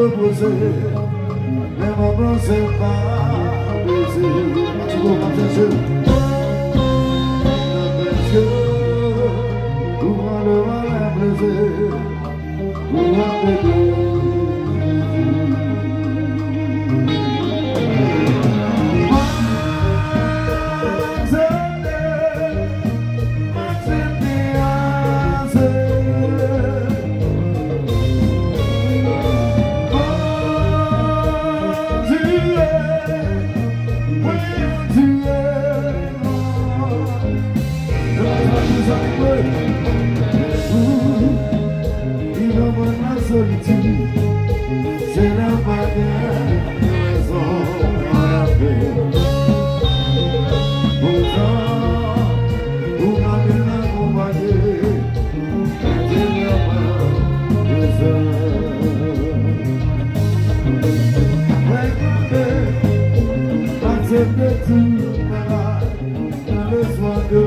reposer, les moments c'est pas baiser. Tu vois comme c'est sûr. Ouvre le mal à plaisir, ouvre le c'est la manière de raison à la paix. Pour garder l'accompagner, c'est la main de ça. Regardez, acceptez tout le travail, dans le soin de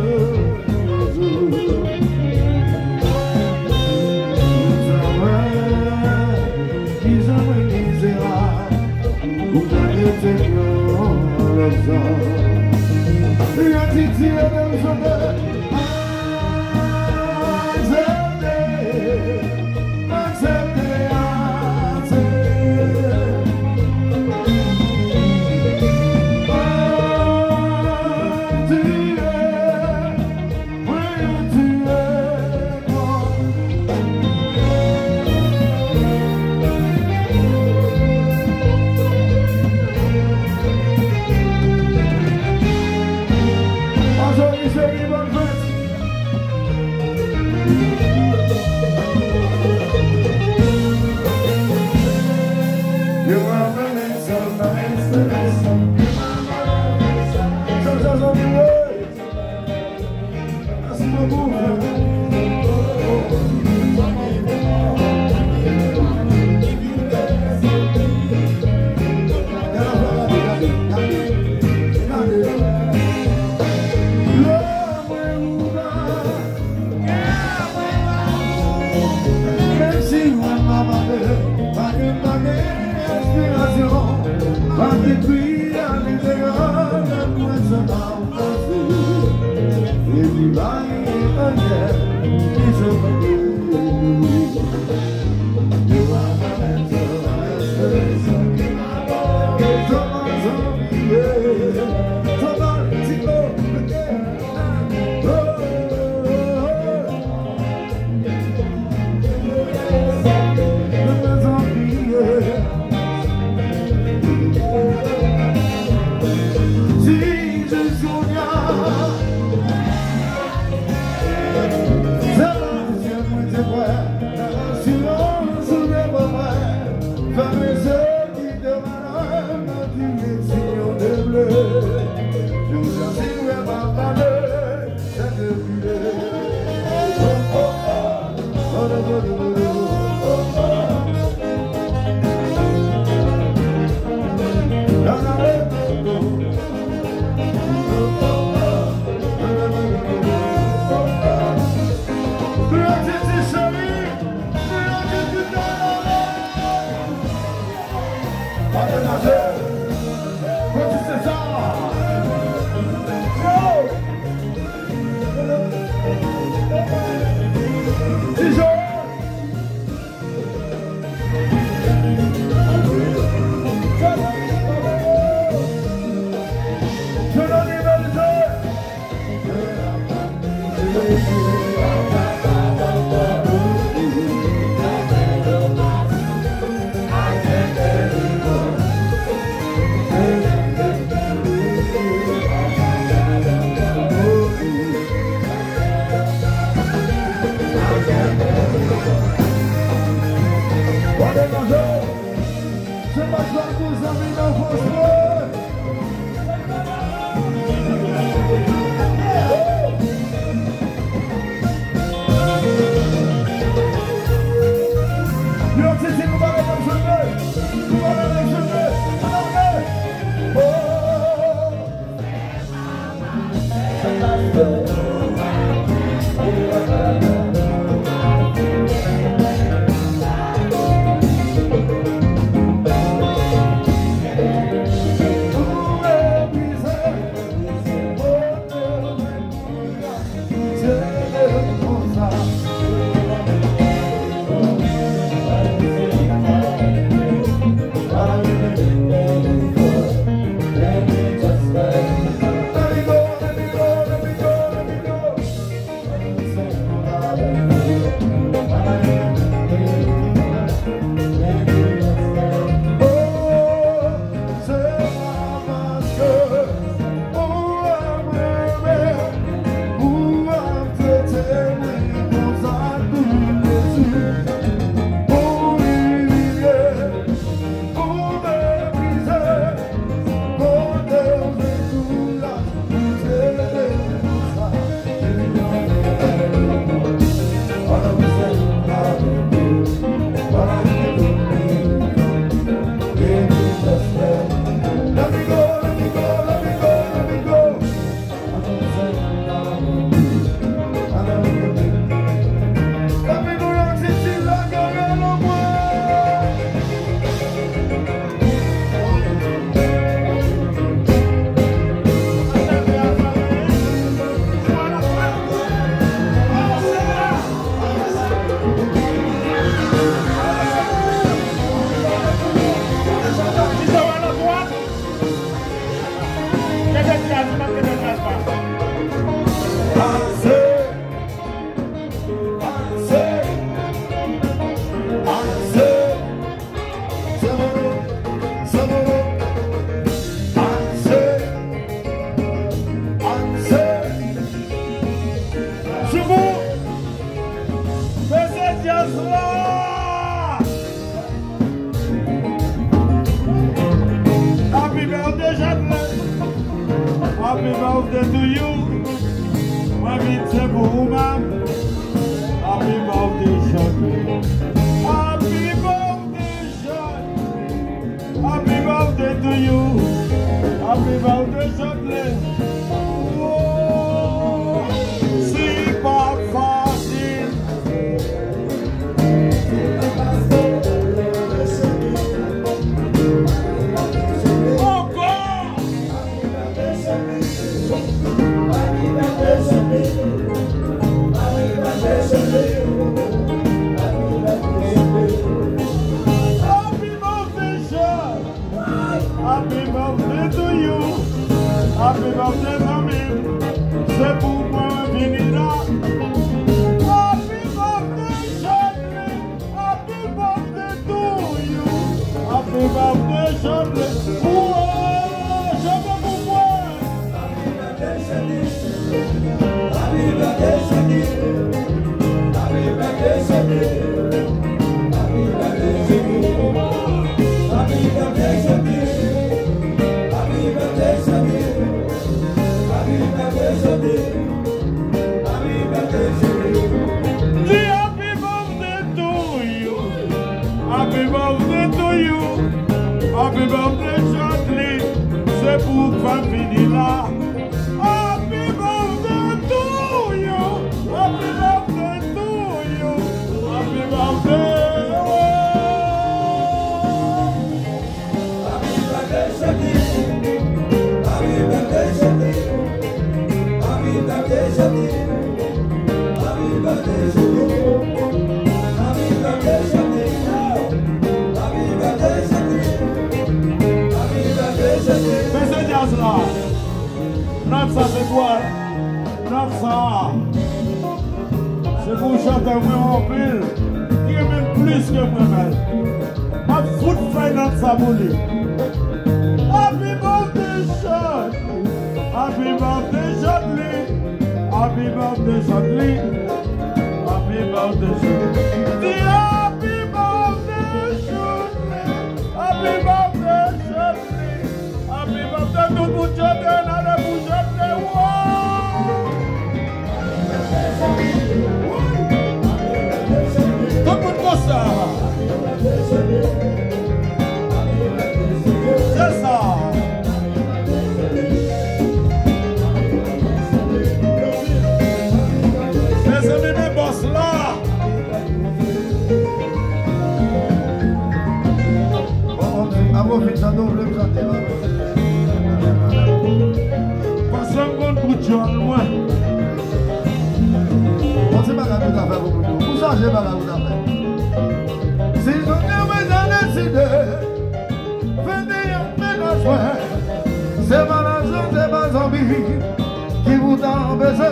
Happy birthday, Jacqueline. Happy birthday to you. Moi, vite, c'est pour vous-même. Happy birthday, Jacqueline. Happy birthday, Jacqueline. Happy birthday to you. Happy birthday, Jacqueline. Oh, c'est pas facile. Happy birthday to you. Happy birthday to me. C'est pour moi venir là. Happy birthday, Charlie. Happy birthday to you. Happy birthday, Charlie. Oh, je veux pour moi. Happy birthday, Charlie. Happy birthday, Charlie. Happy birthday, Charlie. Happy birthday, Charlie. Happy birthday, Charlie. Happy birthday, Charlie, c'est pour famille là. Happy birthday to you. Happy birthday to you. Happy birthday. Happy birthday, Charlie. Happy birthday, Charlie. Happy birthday, Charlie. Happy birthday, Charlie. Happy birthday, Charlie. Happy birthday, Charlie. Fais jazz là. Note ça c'est quoi? Note ça. C'est pour chanter moi en pile. Qui est même plus que moi-même. Ma foot fait note ça pour lui. Happy birthday, Charlie. Happy birthday, Charlie. Happy birthday, Charlie. Happy birthday, Charlie. Happy birthday, Charlie. Happy birthday, Charlie. Happy birthday to Bouchette, and the Bouchette, wow! Tout le monde comme ça. C'est ça. Mes amis, mes boss là. Avant de faire double, vous avez passez un bon bout de joie, moi. On sait pas la route à faire pour nous. Vous changez pas la route à faire. Si nous devons décider, venez en ménage, c'est pas la zone, c'est pas zombie qui vous empêche.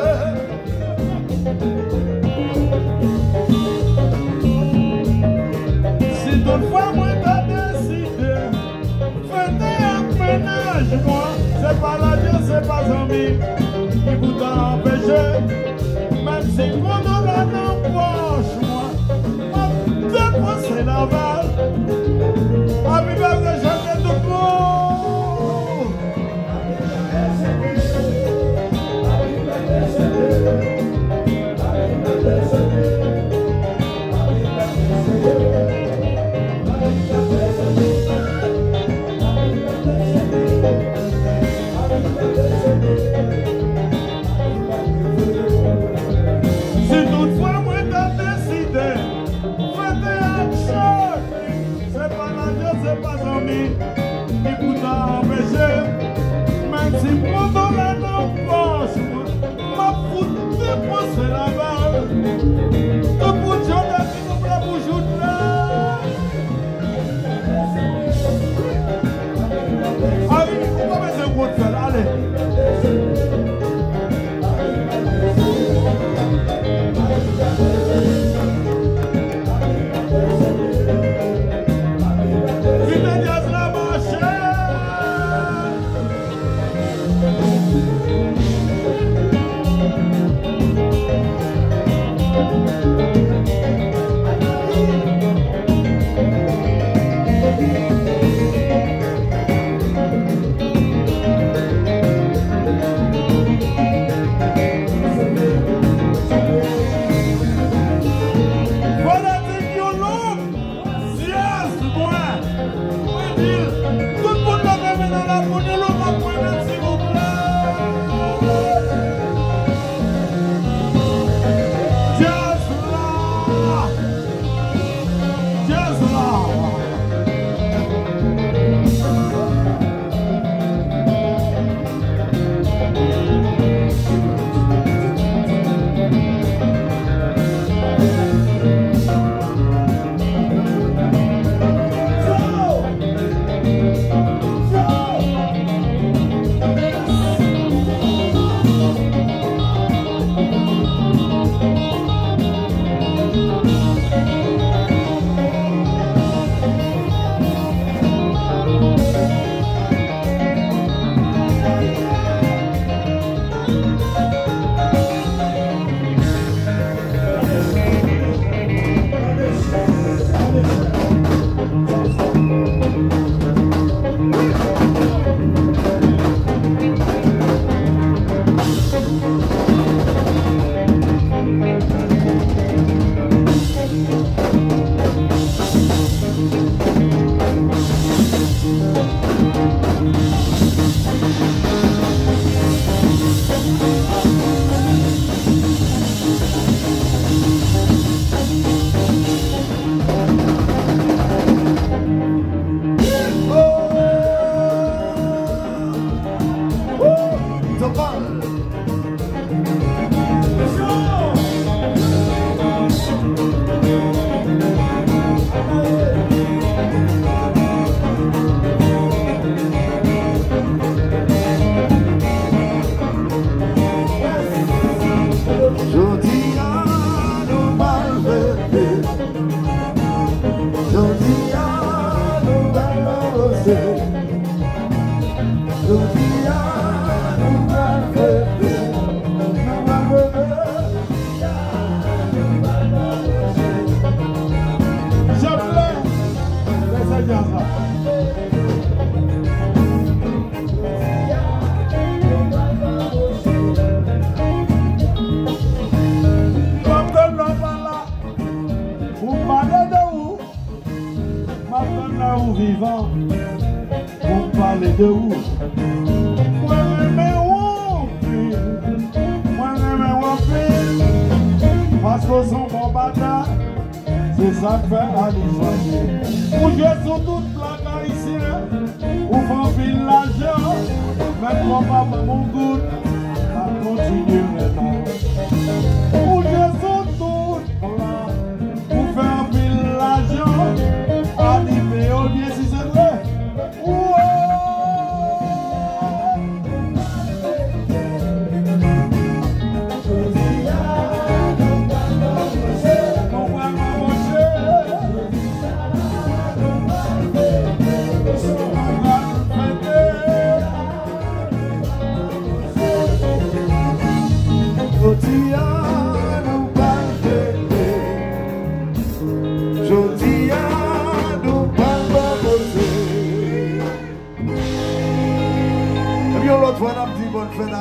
Si toutefois, moi, t'as décidé, venez en ménage, moi. C'est pas la Dieu, c'est pas zombie qui vous empêche. Même si on a la poche, moi, ma dépenser la balle. Happy birthday, Charlie, tout le monde. Happy birthday, Charlie. Happy birthday, Charlie. Happy birthday, Charlie. de où? Moi, parce que son bon bâtard, c'est ça que fait Ali choisir. Pour jouer sur toute la caricienne, ou faire pile l'argent, même quand papa mon goût, ça continue maintenant. Pour jouer sur toute la, pour faire pile l'argent, Ali fait au bien si c'est vrai.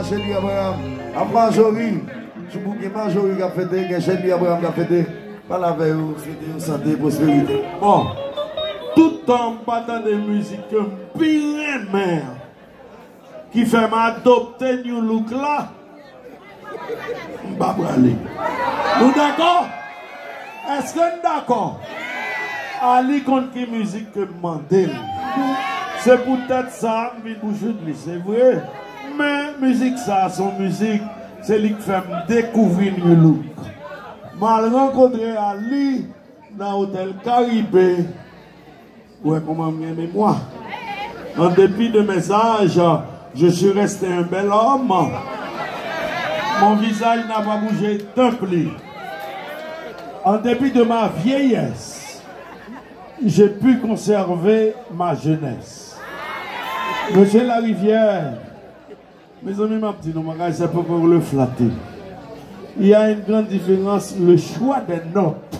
Chélie Abraham, à Marjorie, je vous dis Marjorie qui a fêté, Chélie Abraham qui a fêté, par la veille, c'était santé, prospérité. Bon, tout en battant de musique, pire mère, qui fait m'adopter New Look là, m'ba braller. Nous d'accord? Est-ce que nous d'accord? Ali contre qui musique que demandez? C'est peut-être ça, mais bouche de lui, c'est vrai. Mais musique ça, son musique, c'est lui qui fait me découvrir New Look. Mal rencontré Ali dans l'hôtel Caribé. Ouais, comment m'aimer moi? En dépit de mes âges, je suis resté un bel homme. Mon visage n'a pas bougé d'un pli. En dépit de ma vieillesse, j'ai pu conserver ma jeunesse. Monsieur Larivière, mes amis, ma petite, c'est pas pour le flatter. Il y a une grande différence, le choix des notes.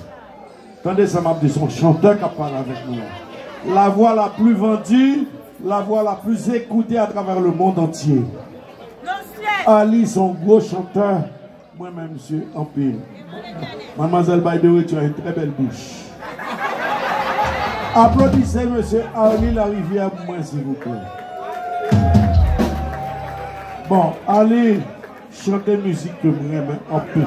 Attendez, ça m'a dit son chanteur qui parle avec nous. La voix la plus vendue, la voix la plus écoutée à travers le monde entier. Ali, son gros chanteur. Moi-même, monsieur, en pile. Mademoiselle Baïdewe, tu as une très belle bouche. Applaudissez, monsieur Ali Larivière, pour moi, s'il vous plaît. Bon, allez chanter musique que vous aimez un peu.